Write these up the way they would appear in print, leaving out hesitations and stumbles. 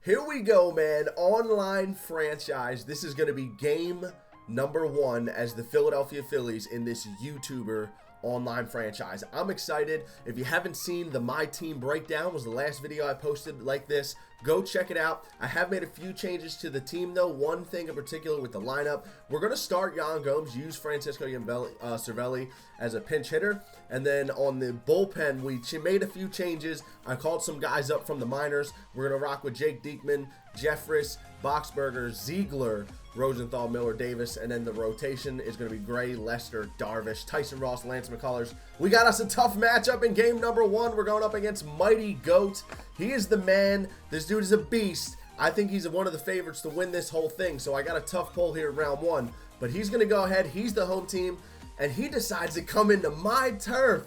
Here we go, man. Online franchise. This is going to be game number 1 as the Philadelphia Phillies in this YouTuber online franchise. I'm excited. If you haven't seen the My Team Breakdown, was the last video I posted like this, go check it out. I have made a few changes to the team though. One thing in particular with the lineup, we're going to start Yan Gomes, use Francisco Cervelli as a pinch hitter, and then on the bullpen we made a few changes. I called some guys up from the minors. We're going to rock with Jake Diekman, Jeffress, Boxberger, Ziegler, Rosenthal, Miller, Davis, and then the rotation is going to be Gray, Lester, Darvish, Tyson Ross, Lance McCullers. We got us a tough matchup in game number 1. We're going up against Mightygoat. He is the man. This dude is a beast. I think he's one of the favorites to win this whole thing, so I got a tough pull here in round 1. But he's going to go ahead. He's the home team, and he decides to come into my turf.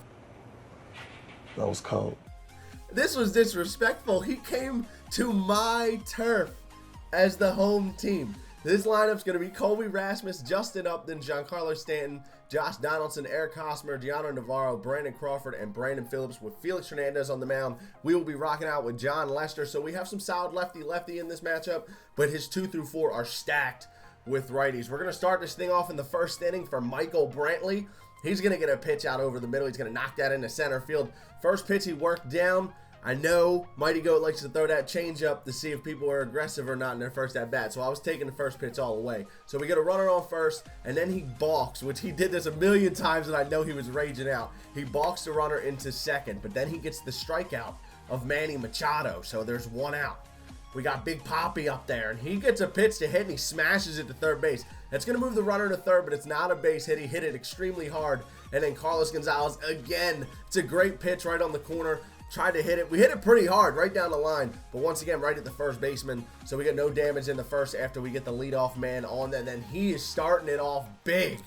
That was cold. This was disrespectful. He came to my turf as the home team. This lineup's going to be Colby Rasmus, Justin Upton, Giancarlo Stanton, Josh Donaldson, Eric Hosmer, Gianna Navarro, Brandon Crawford, and Brandon Phillips with Felix Hernandez on the mound. We will be rocking out with John Lester. So we have some solid lefty-lefty in this matchup, but his 2 through 4 are stacked with righties. We're going to start this thing off in the first inning for Michael Brantley. He's going to get a pitch out over the middle. He's going to knock that into center field. First pitch he worked down. I know Mightygoat likes to throw that changeup to see if people are aggressive or not in their first at-bat, so I was taking the first pitch all the way. So we get a runner on first, and then he balks, which he did this a million times, and I know he was raging out. He balks the runner into second, but then he gets the strikeout of Manny Machado, so there's 1 out. We got Big Papi up there, and he gets a pitch to hit, and he smashes it to third base. That's going to move the runner to third, but it's not a base hit. He hit it extremely hard, and then Carlos Gonzalez again. It's a great pitch right on the corner. Tried to hit it. We hit it pretty hard right down the line, but once again right at the first baseman, so we get no damage in the first after we get the leadoff man on, and then he is starting it off big.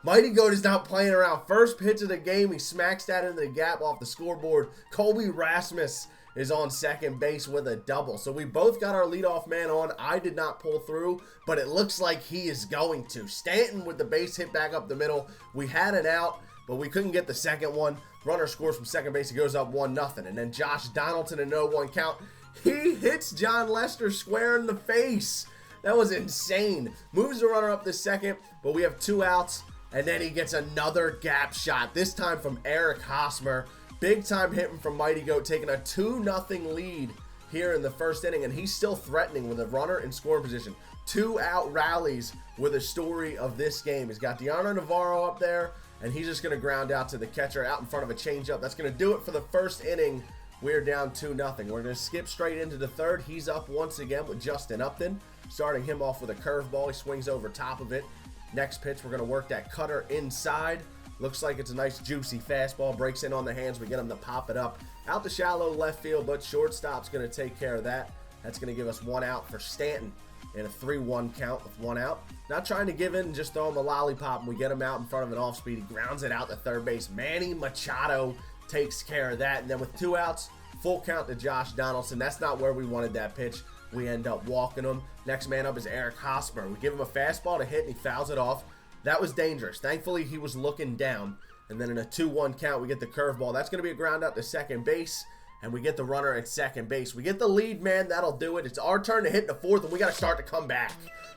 Mightygoat is not playing around. First pitch of the game, he smacks that into the gap off the scoreboard. Colby Rasmus is on second base with a double, so we both got our leadoff man on. I did not pull through, but it looks like he is going to. Stanton with the base hit back up the middle. We had an out, but we couldn't get the second one. Runner scores from second base. He goes up 1-0. And then Josh Donaldson in 0-1 count. He hits John Lester square in the face. That was insane. Moves the runner up to second, but we have 2 outs. And then he gets another gap shot, this time from Eric Hosmer. Big time hitting from Mightygoat, taking a 2-0 lead here in the first inning. And he's still threatening with a runner in scoring position. 2 out rallies with a story of this game. He's got Gianna Navarro up there, and he's just going to ground out to the catcher out in front of a changeup. That's going to do it for the first inning. We're down 2-0. We're going to skip straight into the third. He's up once again with Justin Upton, starting him off with a curveball. He swings over top of it. Next pitch, we're going to work that cutter inside. Looks like it's a nice juicy fastball. Breaks in on the hands. We get him to pop it up out the shallow left field, but shortstop's going to take care of that. That's going to give us 1 out for Stanton in a 3-1 count with 1 out. Not trying to give in and just throw him a lollipop, and we get him out in front of an off-speed. He grounds it out to third base. Manny Machado takes care of that. And then with 2 outs, full count to Josh Donaldson. That's not where we wanted that pitch. We end up walking him. Next man up is Eric Hosmer. We give him a fastball to hit, and he fouls it off. That was dangerous. Thankfully, he was looking down. And then in a 2-1 count, we get the curveball. That's going to be a ground out to second base. And we get the runner at second base. We get the lead, man. That'll do it. It's our turn to hit in the fourth, and we got to start to come back.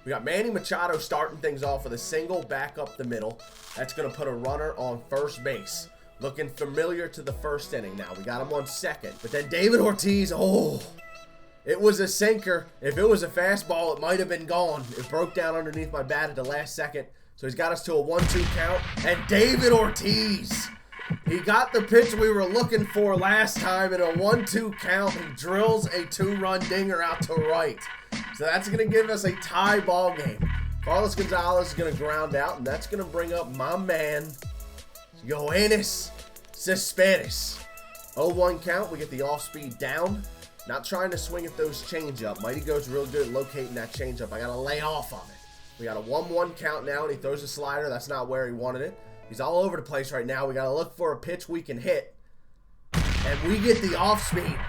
We got Manny Machado starting things off with a single back up the middle. That's going to put a runner on first base. Looking familiar to the first inning now. We got him on second. But then David Ortiz, it was a sinker. If it was a fastball, it might have been gone. It broke down underneath my bat at the last second. So he's got us to a 1-2 count. And David Ortiz, he got the pitch we were looking for last time in a 1-2 count. He drills a 2-run dinger out to right. So that's going to give us a tie ball game. Carlos Gonzalez is going to ground out, and that's going to bring up my man, Yoenis Cespedes. 0-1 count. We get the off-speed down. Not trying to swing at those changeup. Mightygoat's real good at locating that changeup. I got to lay off of it. We got a 1-1 count now, and he throws a slider. That's not where he wanted it. He's all over the place right now. We got to look for a pitch we can hit. And we get the off-speed.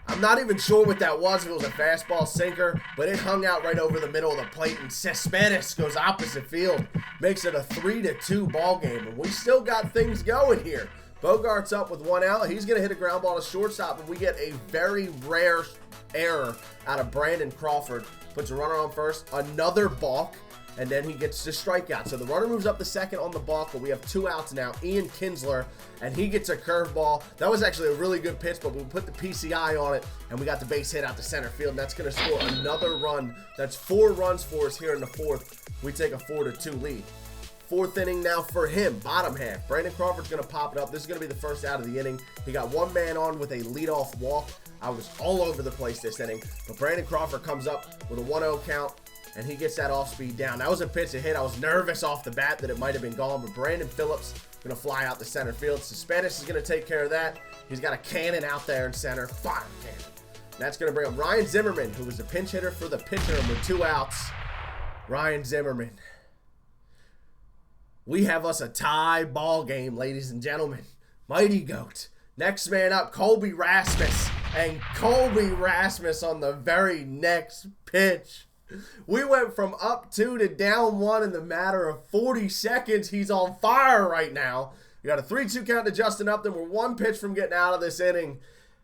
I'm not even sure what that was, if it was a fastball sinker, but it hung out right over the middle of the plate, and Cespedes goes opposite field. Makes it a 3-2 ball game, and we still got things going here. Bogart's up with 1 out. He's going to hit a ground ball to shortstop, and we get a very rare error out of Brandon Crawford. Puts a runner on first, another balk, and then he gets the strikeout. So the runner moves up the second on the balk, but we have 2 outs now. Ian Kinsler, and he gets a curveball. That was actually a really good pitch, but we put the PCI on it, and we got the base hit out to center field, and that's going to score another run. That's 4 runs for us here in the 4th. We take a 4-2 lead. 4th inning now for him, bottom half. Brandon Crawford's going to pop it up. This is going to be the first out of the inning. He got 1 man on with a leadoff walk. I was all over the place this inning, but Brandon Crawford comes up with a 1-0 count, and he gets that off-speed down. That was a pitch that hit. I was nervous off the bat that it might have been gone, but Brandon Phillips going to fly out to center field. Spanish is going to take care of that. He's got a cannon out there in center. Fire cannon. And that's going to bring up Ryan Zimmerman, who was the pinch hitter for the pitcher with 2 outs. Ryan Zimmerman. We have us a tie ball game, ladies and gentlemen. Mightygoat. Next man up, Colby Rasmus. And Colby Rasmus on the very next pitch. We went from up 2 to down 1 in the matter of 40 seconds. He's on fire right now. We got a 3-2 count to Justin Upton. We're 1 pitch from getting out of this inning.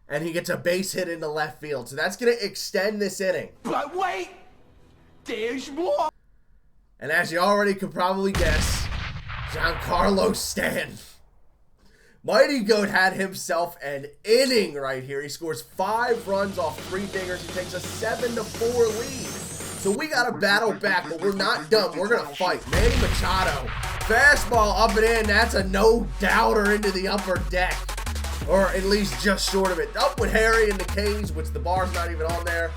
And he gets a base hit into left field. So that's going to extend this inning. But wait! There's more! And as you already could probably guess, Giancarlo Stanton. Mightygoat had himself an inning right here. He scores 5 runs off 3 dingers. He takes a 7-4 lead. So we got to battle back, but we're not done. We're going to fight. Manny Machado, fastball up and in. That's a no-doubter into the upper deck, or at least just short of it. Up with Harry in the cage, which the bar's not even on there.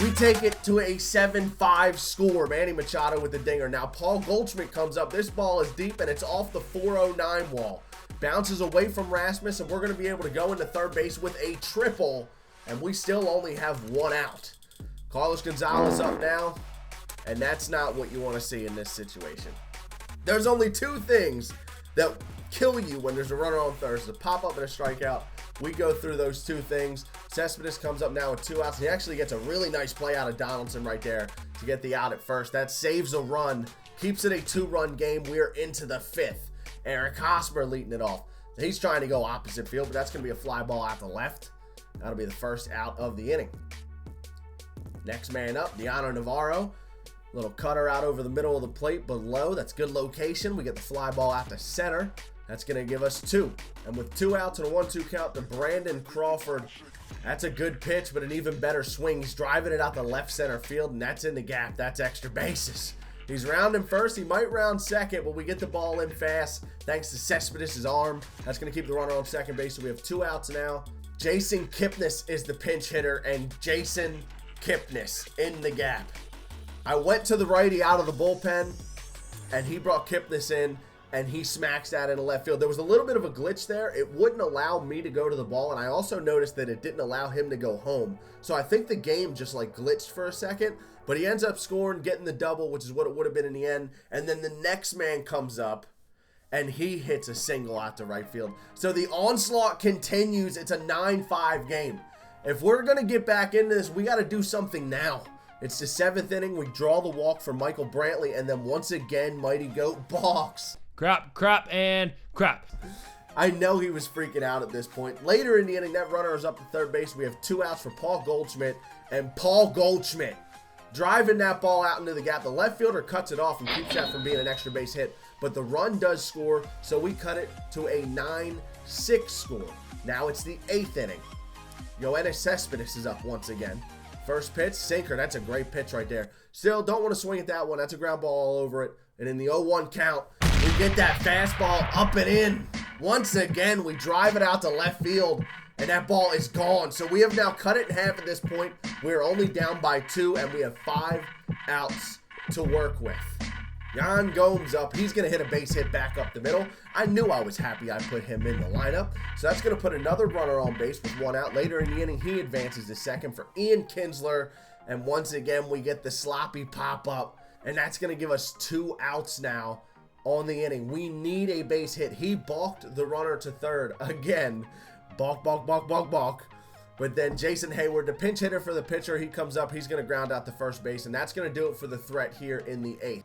We take it to a 7-5 score. Manny Machado with the dinger. Now Paul Goldschmidt comes up. This ball is deep, and it's off the 409 wall. Bounces away from Rasmus, and we're going to be able to go into third base with a triple, and we still only have 1 out. Carlos Gonzalez up now, and that's not what you want to see in this situation. There's only 2 things that kill you when there's a runner on third. There's a pop-up and a strikeout. We go through those 2 things. Cespedes comes up now with 2 outs. He actually gets a really nice play out of Donaldson right there to get the out at first. That saves a run, keeps it a 2-run game. We're into the 5th. Eric Hosmer leading it off. He's trying to go opposite field, but that's going to be a fly ball out to left. That'll be the first out of the inning. Next man up, Deano Navarro. Little cutter out over the middle of the plate below. That's good location. We get the fly ball out to center. That's going to give us 2. And with 2 outs and a 1-2 count to Brandon Crawford. That's a good pitch, but an even better swing. He's driving it out to left center field, and that's in the gap. That's extra bases. He's rounding first. He might round second, but we get the ball in fast thanks to Cespedes' arm. That's going to keep the runner on second base, so we have 2 outs now. Jason Kipnis is the pinch hitter, and Jason Kipnis in the gap. I went to the righty out of the bullpen, and he brought Kipnis in, and he smacks that into left field. There was a little bit of a glitch there. It wouldn't allow me to go to the ball, and I also noticed that it didn't allow him to go home. So I think the game just like glitched for a second, but he ends up scoring, getting the double, which is what it would have been in the end. And then the next man comes up, and he hits a single out to right field. So the onslaught continues. It's a 9-5 game. If we're going to get back into this, we got to do something now. It's the 7th inning. We draw the walk for Michael Brantley, and then once again, Mightygoat balks. Crap, and crap. I know he was freaking out at this point. Later in the inning, that runner is up to third base. We have 2 outs for Paul Goldschmidt, and Paul Goldschmidt driving that ball out into the gap. The left fielder cuts it off and keeps that from being an extra base hit, but the run does score, so we cut it to a 9-6 score. Now it's the 8th inning. Yoenis Cespedes is up once again. First pitch, sinker. That's a great pitch right there. Still, don't want to swing at that one. That's a ground ball all over it. And in the 0-1 count, we get that fastball up and in. Once again, we drive it out to left field, and that ball is gone. So we have now cut it in half at this point. We are only down by 2, and we have 5 outs to work with. Yan Gomes up. He's going to hit a base hit back up the middle. I knew I was happy I put him in the lineup. So that's going to put another runner on base with 1 out. Later in the inning, he advances to second for Ian Kinsler. And once again, we get the sloppy pop-up. And that's going to give us 2 outs now on the inning. We need a base hit. He balked the runner to third again. Balk. But then Jason Hayward, the pinch hitter for the pitcher, he comes up. He's going to ground out to first base. And that's going to do it for the threat here in the 8th.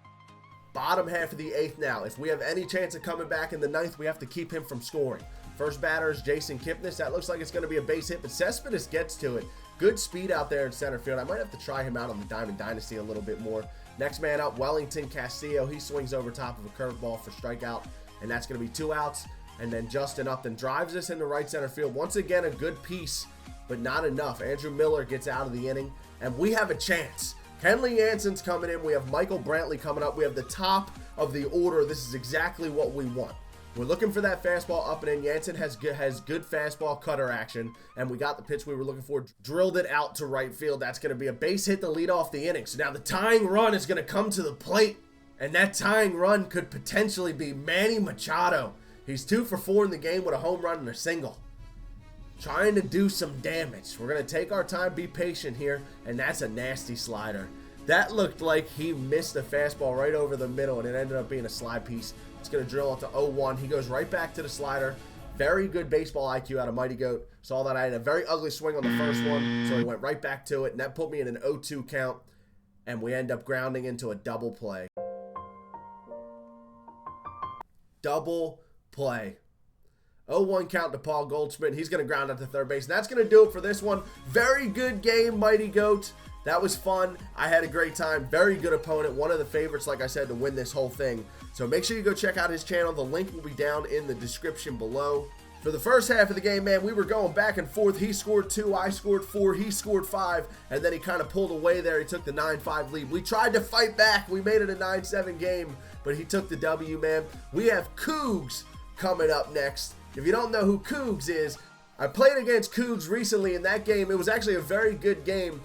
Bottom half of the 8th now. If we have any chance of coming back in the 9th, we have to keep him from scoring. First batter is Jason Kipnis. That looks like it's going to be a base hit, but Cespedes gets to it. Good speed out there in center field. I might have to try him out on the Diamond Dynasty a little bit more. Next man up, Wellington Castillo. He swings over top of a curveball for strikeout, and that's going to be 2 outs. And then Justin Upton drives this into right center field. Once again, a good piece, but not enough. Andrew Miller gets out of the inning, and we have a chance. Kenley Jansen's coming in. We have Michael Brantley coming up. We have the top of the order. This is exactly what we want. We're looking for that fastball up and in. Jansen has good fastball cutter action, and we got the pitch we were looking for. Drilled it out to right field. That's going to be a base hit to lead off the inning. So now the tying run is going to come to the plate, and that tying run could potentially be Manny Machado. He's 2 for 4 in the game with a home run and a single. Trying to do some damage. We're going to take our time, be patient here, and that's a nasty slider. That looked like he missed a fastball right over the middle, and it ended up being a slide piece. It's going to drill into 0-1. He goes right back to the slider. Very good baseball IQ out of Mightygoat. Saw that I had a very ugly swing on the first one, so he went right back to it, and that put me in an 0-2 count, and we end up grounding into a double play. Double play. 0-1 count to Paul Goldschmidt. He's going to ground out to third base. And that's going to do it for this one. Very good game, Mightygoat. That was fun. I had a great time. Very good opponent. One of the favorites, like I said, to win this whole thing. So make sure you go check out his channel. The link will be down in the description below. For the first half of the game, man, we were going back and forth. He scored 2, I scored 4, he scored 5, and then he kind of pulled away there. He took the 9-5 lead. We tried to fight back. We made it a 9-7 game, but he took the W, man. We have Cougs coming up next. If you don't know who Cougs is, I played against Cougs recently in that game. It was actually a very good game.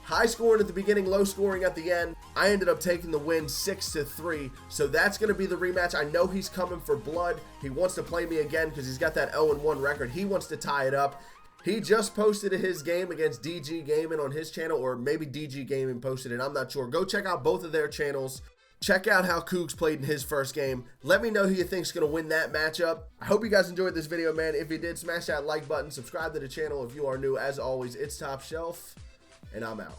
High scoring at the beginning, low scoring at the end. I ended up taking the win 6-3. So that's going to be the rematch. I know he's coming for blood. He wants to play me again because he's got that 0-1 record. He wants to tie it up. He just posted his game against DG Gaming on his channel, or maybe DG Gaming posted it. I'm not sure. Go check out both of their channels. Check out how Cougs played in his first game. Let me know who you think's going to win that matchup. I hope you guys enjoyed this video, man. If you did, smash that like button. Subscribe to the channel if you are new. As always, it's Top Shelf, and I'm out.